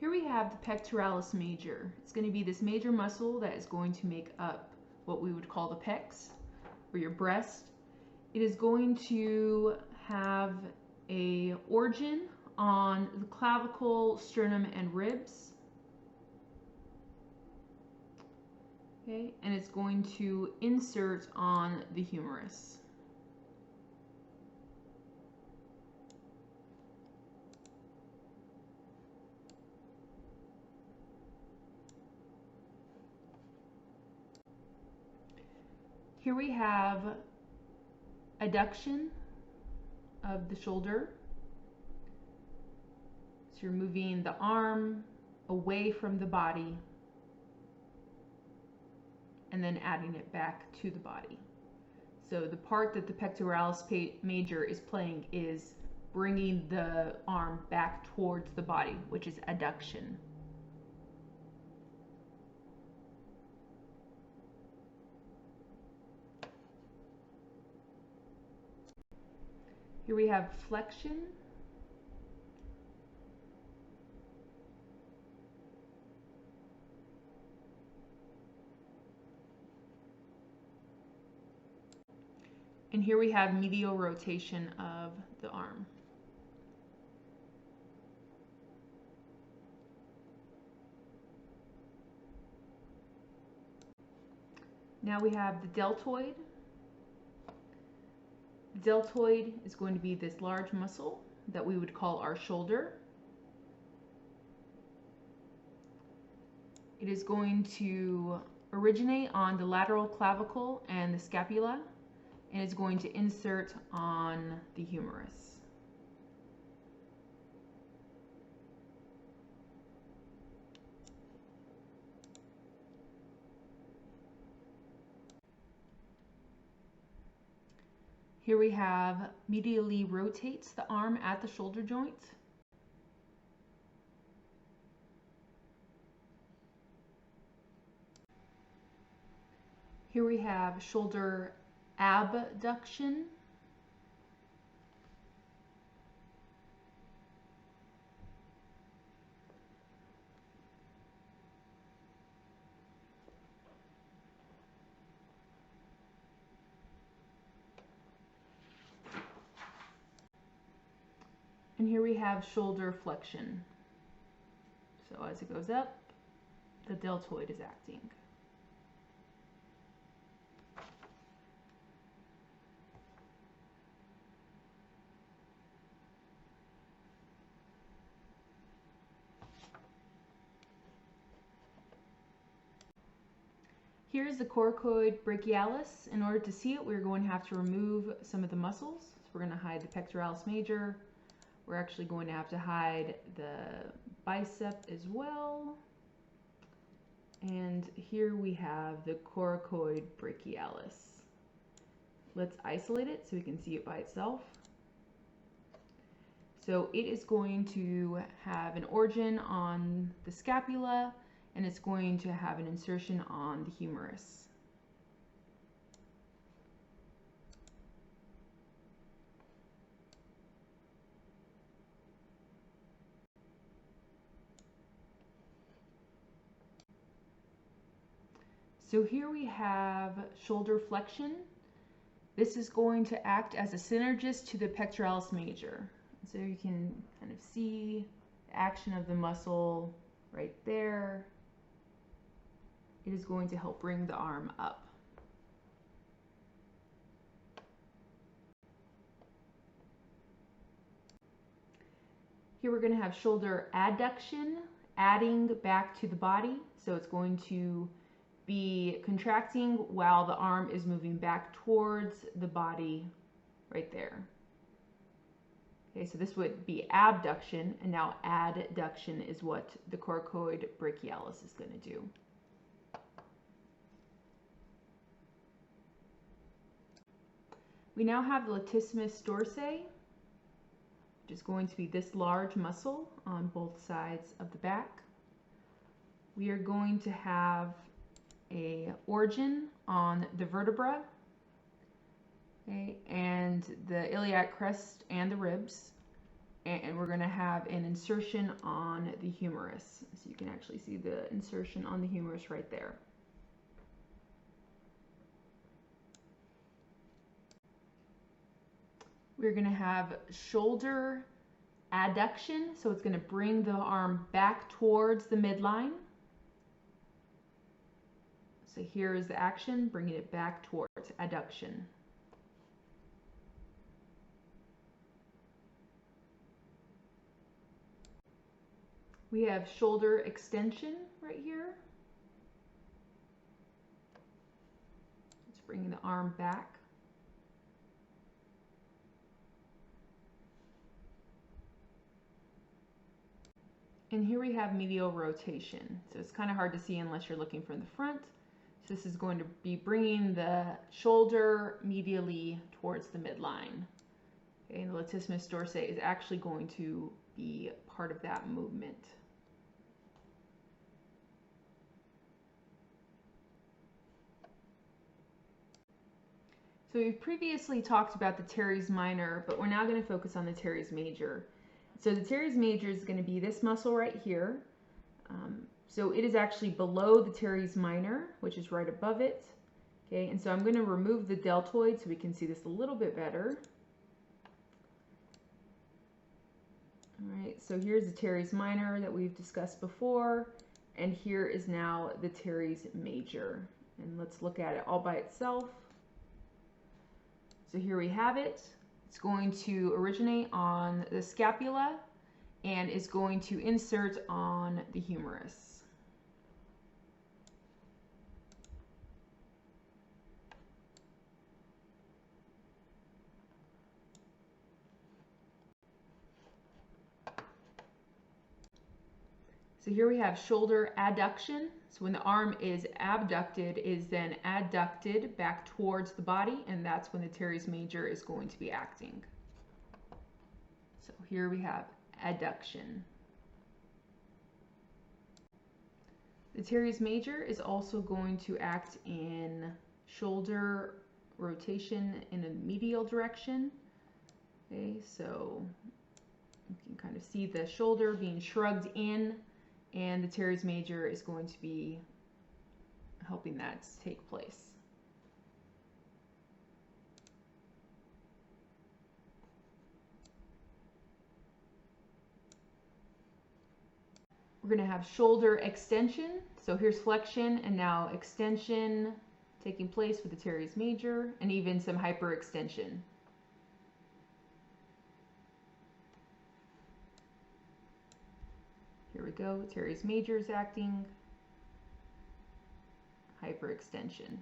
Here we have the pectoralis major. It's going to be this major muscle that is going to make up what we would call the pecs, or your breast. It is going to have a origin on the clavicle, sternum, and ribs. Okay, and it's going to insert on the humerus. Here we have adduction of the shoulder. So you're moving the arm away from the body and then adding it back to the body. So the part that the pectoralis major is playing is bringing the arm back towards the body, which is adduction. Here we have flexion. And here we have medial rotation of the arm. Now we have the deltoid. The deltoid is going to be this large muscle that we would call our shoulder. It is going to originate on the lateral clavicle and the scapula, and it's going to insert on the humerus. Here we have medially rotates the arm at the shoulder joint. Here we have shoulder abduction. And here we have shoulder flexion. So as it goes up, the deltoid is acting. Here's the coracoid brachialis. In order to see it, we're going to have to remove some of the muscles. So we're going to hide the pectoralis major. We're actually going to have to hide the bicep as well. And here we have the coracoid brachialis. Let's isolate it so we can see it by itself. So it is going to have an origin on the scapula, and it's going to have an insertion on the humerus. So here we have shoulder flexion. This is going to act as a synergist to the pectoralis major. So you can kind of see the action of the muscle right there. It is going to help bring the arm up. Here we're going to have shoulder adduction, adding back to the body. So it's going to be contracting while the arm is moving back towards the body right there. Okay, so this would be abduction, and now adduction is what the coracoid brachialis is going to do. We now have the latissimus dorsi, which is going to be this large muscle on both sides of the back. We are going to have a origin on the vertebra, okay, and the iliac crest and the ribs, and we're going to have an insertion on the humerus. So you can actually see the insertion on the humerus right there. We're going to have shoulder adduction, so it's going to bring the arm back towards the midline. So here is the action, bringing it back towards adduction. We have shoulder extension right here. It's bringing the arm back. And here we have medial rotation. So it's kind of hard to see unless you're looking from the front. So this is going to be bringing the shoulder medially towards the midline. Okay, and the latissimus dorsi is actually going to be part of that movement. So we've previously talked about the teres minor, but we're now going to focus on the teres major. So the teres major is going to be this muscle right here. So it is actually below the teres minor, which is right above it. Okay, and so I'm going to remove the deltoid so we can see this a little bit better. All right, so here's the teres minor that we've discussed before, and here is now the teres major. And let's look at it all by itself. So here we have it. It's going to originate on the scapula and is going to insert on the humerus. So here we have shoulder adduction. So when the arm is abducted, is then adducted back towards the body, and that's when the teres major is going to be acting. So here we have adduction. The teres major is also going to act in shoulder rotation in a medial direction. Okay, so you can kind of see the shoulder being shrugged in, and the teres major is going to be helping that take place. We're going to have shoulder extension. So here's flexion and now extension taking place with the teres major, and even some hyperextension. Here we go, teres major is acting, hyperextension.